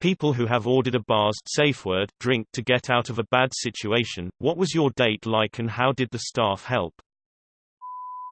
People who have ordered a bar's safe word drink to get out of a bad situation. What was your date like and how did the staff help?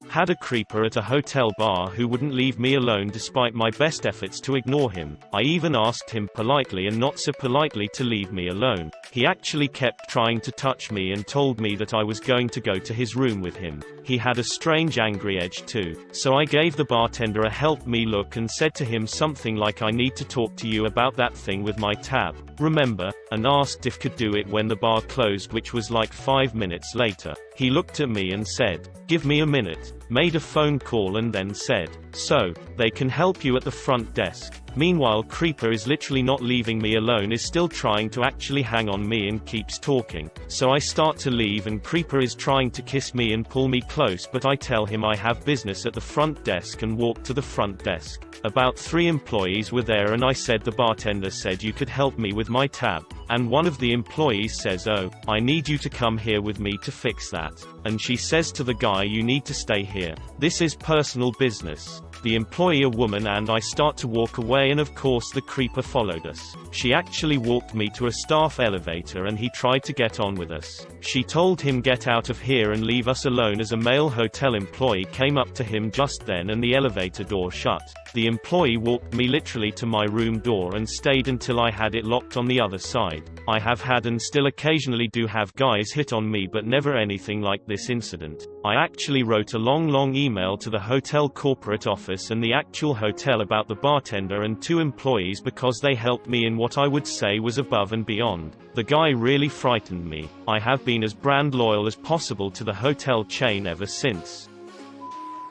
Had a creeper at a hotel bar who wouldn't leave me alone despite my best efforts to ignore him. I even asked him politely and not so politely to leave me alone. He actually kept trying to touch me and told me that I was going to go to his room with him. He had a strange angry edge too. So I gave the bartender a help me look and said to him something like, I need to talk to you about that thing with my tab, remember? And asked if could do it when the bar closed, which was like 5 minutes later. He looked at me and said, give me a minute, made a phone call and then said, so, they can help you at the front desk. Meanwhile Creeper is literally not leaving me alone, is still trying to actually hang on me and keeps talking. So I start to leave and Creeper is trying to kiss me and pull me close, but I tell him I have business at the front desk and walk to the front desk. About 3 employees were there and I said the bartender said you could help me with my tab. And one of the employees says, oh, I need you to come here with me to fix that. And she says to the guy, you need to stay here. This is personal business. The employee, a woman, and I start to walk away and of course the creeper followed us. She actually walked me to a staff elevator and he tried to get on with us. She told him get out of here and leave us alone as a male hotel employee came up to him just then and the elevator door shut. The employee walked me literally to my room door and stayed until I had it locked on the other side. I have had and still occasionally do have guys hit on me, but never anything like this incident. I actually wrote a long email to the hotel corporate office and the actual hotel about the bartender and 2 employees because they helped me in what I would say was above and beyond. The guy really frightened me. I have been as brand loyal as possible to the hotel chain ever since.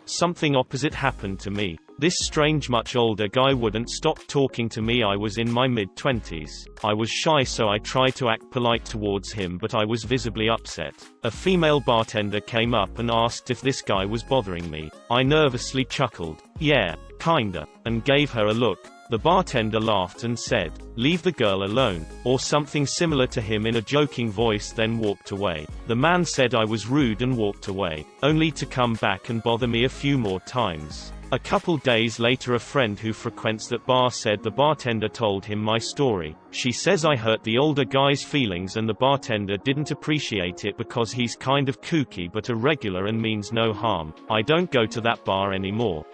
Something opposite happened to me. This strange much older guy wouldn't stop talking to me. I was in my mid-20s. I was shy, so I tried to act polite towards him, but I was visibly upset. A female bartender came up and asked if this guy was bothering me. I nervously chuckled, yeah, kinda, and gave her a look. The bartender laughed and said, leave the girl alone, or something similar to him in a joking voice, then walked away. The man said I was rude and walked away, only to come back and bother me a few more times. A couple days later, a friend who frequents that bar said the bartender told him my story. She says I hurt the older guy's feelings and the bartender didn't appreciate it because he's kind of kooky but a regular and means no harm. I don't go to that bar anymore.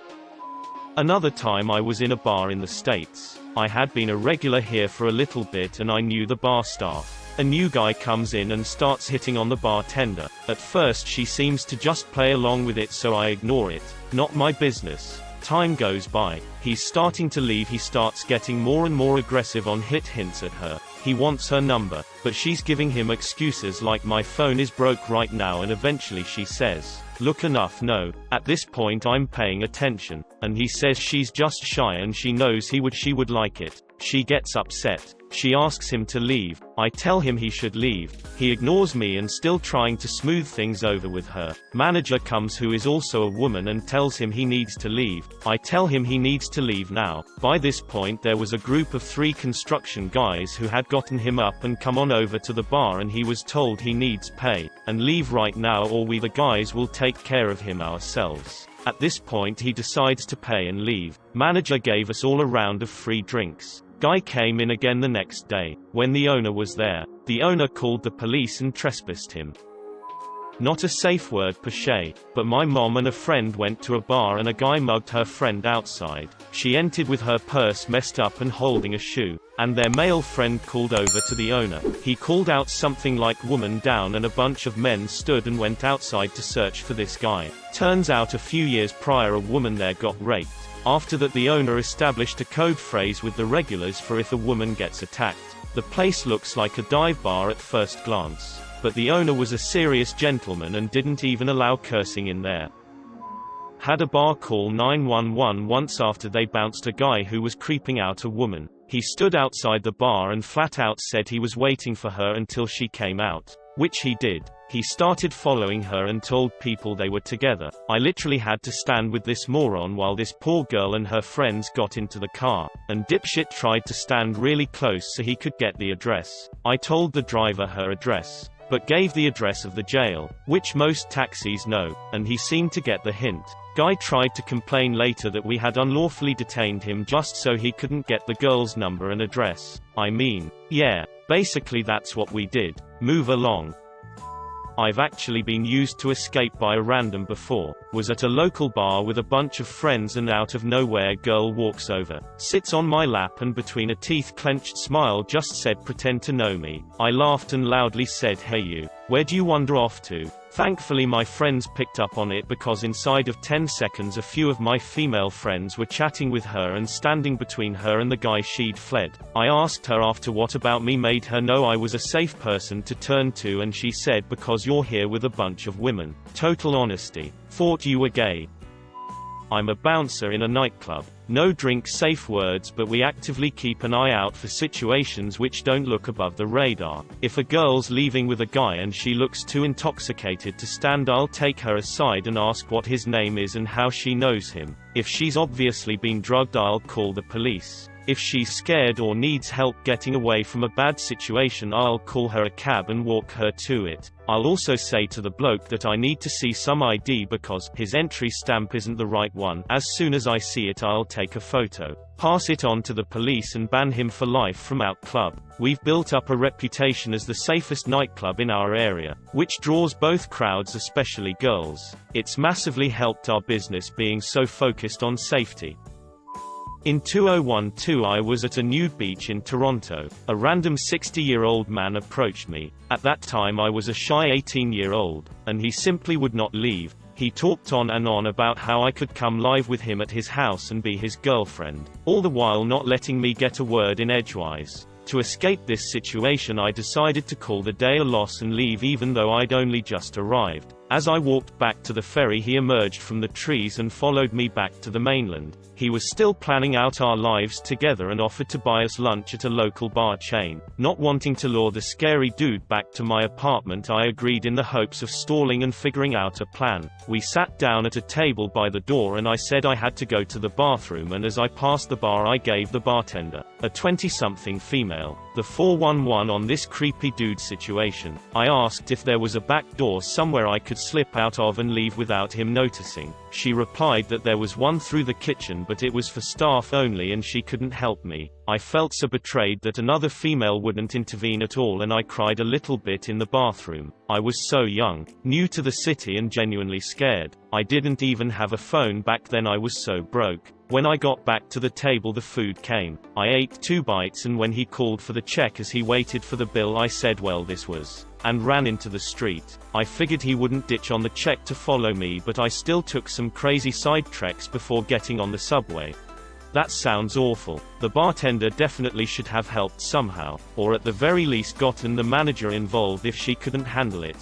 Another time I was in a bar in the States. I had been a regular here for a little bit and I knew the bar staff. A new guy comes in and starts hitting on the bartender. At first she seems to just play along with it, so I ignore it. Not my business. Time goes by. He's starting to leave. He starts getting more and more aggressive on hints at her. He wants her number, but she's giving him excuses like my phone is broke right now, and eventually she says, look, enough, no. At this point I'm paying attention, and he says she's just shy and she knows she would like it. She gets upset. She asks him to leave. I tell him he should leave. He ignores me and still trying to smooth things over with her. Manager comes, who is also a woman, and tells him he needs to leave. I tell him he needs to leave now. By this point there was a group of 3 construction guys who had gotten him up and come on over to the bar, and he was told he needs pay and leave right now or we the guys will take care of him ourselves. At this point he decides to pay and leave. Manager gave us all a round of free drinks. Guy came in again the next day. When the owner was there, the owner called the police and trespassed him. Not a safe word per se, but my mom and a friend went to a bar and a guy mugged her friend outside. She entered with her purse messed up and holding a shoe, and their male friend called over to the owner. He called out something like woman down and a bunch of men stood and went outside to search for this guy. Turns out a few years prior a woman there got raped. After that the owner established a code phrase with the regulars for if a woman gets attacked. The place looks like a dive bar at first glance, but the owner was a serious gentleman and didn't even allow cursing in there. Had a bar call 911 once after they bounced a guy who was creeping out a woman. He stood outside the bar and flat out said he was waiting for her until she came out, which he did. He started following her and told people they were together. I literally had to stand with this moron while this poor girl and her friends got into the car, and dipshit tried to stand really close so he could get the address. I told the driver her address, but gave the address of the jail, which most taxis know, and he seemed to get the hint. Guy tried to complain later that we had unlawfully detained him just so he couldn't get the girl's number and address. I mean, yeah, basically that's what we did. Move along. I've actually been used to escape by a random before. Was at a local bar with a bunch of friends and out of nowhere girl walks over, sits on my lap and between a teeth-clenched smile just said pretend to know me. I laughed and loudly said hey you, where do you wander off to? Thankfully my friends picked up on it because inside of 10 seconds a few of my female friends were chatting with her and standing between her and the guy she'd fled. I asked her after what about me made her know I was a safe person to turn to and she said because you're here with a bunch of women. Total honesty. Thought you were gay. I'm a bouncer in a nightclub. No drink safe words but we actively keep an eye out for situations which don't look above the radar. If a girl's leaving with a guy and she looks too intoxicated to stand I'll take her aside and ask what his name is and how she knows him. If she's obviously been drugged I'll call the police. If she's scared or needs help getting away from a bad situation I'll call her a cab and walk her to it. I'll also say to the bloke that I need to see some ID because his entry stamp isn't the right one. As soon as I see it I'll take a photo, pass it on to the police and ban him for life from our club. We've built up a reputation as the safest nightclub in our area, which draws both crowds especially girls. It's massively helped our business being so focused on safety. In 2012 I was at a nude beach in Toronto. A random 60-year-old man approached me. At that time I was a shy 18-year-old, and he simply would not leave. He talked on and on about how I could come live with him at his house and be his girlfriend, all the while not letting me get a word in edgewise. To escape this situation I decided to call the day a loss and leave even though I'd only just arrived. As I walked back to the ferry he emerged from the trees and followed me back to the mainland. He was still planning out our lives together and offered to buy us lunch at a local bar chain. Not wanting to lure the scary dude back to my apartment I agreed in the hopes of stalling and figuring out a plan. We sat down at a table by the door and I said I had to go to the bathroom and as I passed the bar I gave the bartender, a 20-something female, the 411 on this creepy dude situation. I asked if there was a back door somewhere I could slip out of and leave without him noticing. She replied that there was one through the kitchen but it was for staff only and she couldn't help me. I felt so betrayed that another female wouldn't intervene at all and I cried a little bit in the bathroom. I was so young, new to the city and genuinely scared. I didn't even have a phone back then, I was so broke. When I got back to the table the food came. I ate 2 bites and when he called for the check as he waited for the bill I said well this was, and ran into the street. I figured he wouldn't ditch on the check to follow me but I still took some crazy side treks before getting on the subway. That sounds awful. The bartender definitely should have helped somehow, or at the very least gotten the manager involved if she couldn't handle it.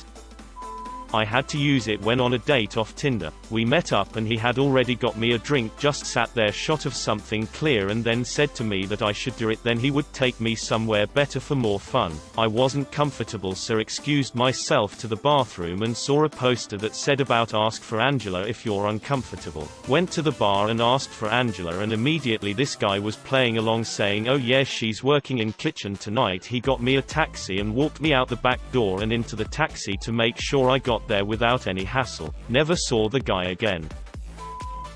I had to use it when on a date off Tinder. We met up and he had already got me a drink, just sat there shot of something clear and then said to me that I should do it, then he would take me somewhere better for more fun. I wasn't comfortable so excused myself to the bathroom and saw a poster that said about ask for Angela if you're uncomfortable. Went to the bar and asked for Angela and immediately this guy was playing along saying oh yeah she's working in kitchen tonight. He got me a taxi and walked me out the back door and into the taxi to make sure I got there without any hassle. Never saw the guy again.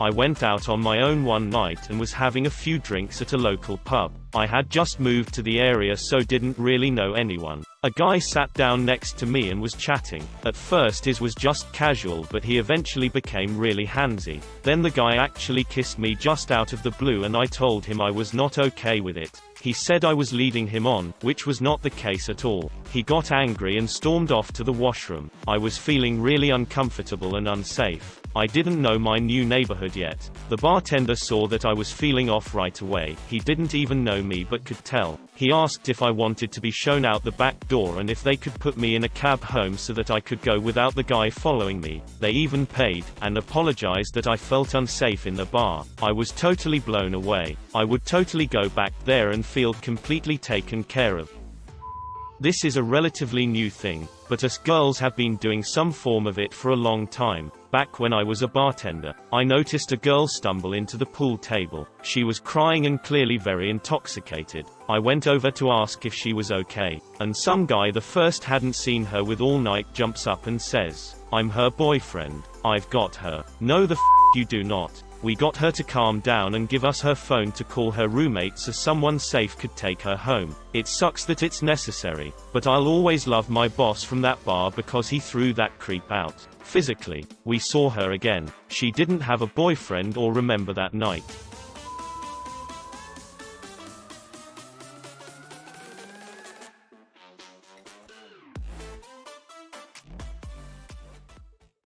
I went out on my own one night and was having a few drinks at a local pub. I had just moved to the area so didn't really know anyone. A guy sat down next to me and was chatting. At first his was just casual but he eventually became really handsy. Then the guy actually kissed me just out of the blue and I told him I was not okay with it. He said I was leading him on, which was not the case at all. He got angry and stormed off to the washroom. I was feeling really uncomfortable and unsafe. I didn't know my new neighborhood yet. The bartender saw that I was feeling off right away. He didn't even know me but could tell. He asked if I wanted to be shown out the back door and if they could put me in a cab home so that I could go without the guy following me. They even paid, and apologized that I felt unsafe in the bar. I was totally blown away. I would totally go back there and feel completely taken care of. This is a relatively new thing, but us girls have been doing some form of it for a long time. Back when I was a bartender, I noticed a girl stumble into the pool table. She was crying and clearly very intoxicated. I went over to ask if she was okay, and some guy the first hadn't seen her with all night jumps up and says, "I'm her boyfriend." I've got her. No the f you do not. We got her to calm down and give us her phone to call her roommate so someone safe could take her home. It sucks that it's necessary, but I'll always love my boss from that bar because he threw that creep out. Physically, we saw her again. She didn't have a boyfriend or remember that night.